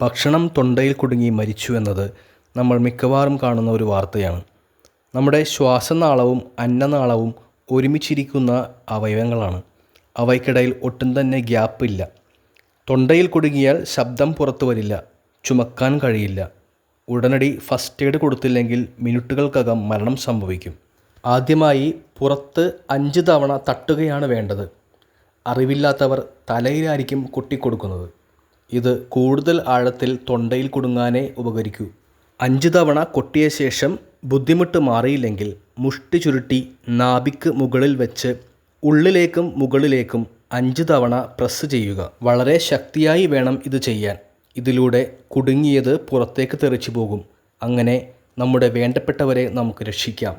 ഭക്ഷണം തൊണ്ടയിൽ കുടുങ്ങി മരിച്ചു എന്നത് നമ്മൾ മിക്കവാറും കാണുന്ന ഒരു വാർത്തയാണ്. നമ്മുടെ ശ്വാസനാളവും അന്നനാളവും ഒരുമിച്ചിരിക്കുന്ന അവയവങ്ങളാണ്. അവയ്ക്കിടയിൽ ഒട്ടും തന്നെ ഗ്യാപ്പില്ല. തൊണ്ടയിൽ കുടുങ്ങിയാൽ ശബ്ദം പുറത്തു വരില്ല, ചുമക്കാൻ കഴിയില്ല. ഉടനടി ഫസ്റ്റ് എയ്ഡ് കൊടുത്തില്ലെങ്കിൽ മിനിറ്റുകൾക്കകം മരണം സംഭവിക്കും. ആദ്യമായി പുറത്ത് 5 തവണ തട്ടുകയാണ് വേണ്ടത്. അറിവില്ലാത്തവർ തലയിലായിരിക്കും കൊട്ടിക്കൊടുക്കുന്നത്. ഇത് കൂടുതൽ ആഴത്തിൽ തൊണ്ടയിൽ കുടുങ്ങാനേ ഉപകരിക്കൂ. 5 തവണ കൊട്ടിയ ശേഷം ബുദ്ധിമുട്ട് മാറിയില്ലെങ്കിൽ മുഷ്ടി ചുരുട്ടി നാഭിക്ക് മുകളിൽ വെച്ച് ഉള്ളിലേക്കും മുകളിലേക്കും 5 തവണ പ്രസ് ചെയ്യുക. വളരെ ശക്തിയായി വേണം ഇത് ചെയ്യാൻ. ഇതിലൂടെ കുടുങ്ങിയത് പുറത്തേക്ക് തെറിച്ചു പോകും. അങ്ങനെ നമ്മുടെ വേണ്ടപ്പെട്ടവരെ നമുക്ക് രക്ഷിക്കാം.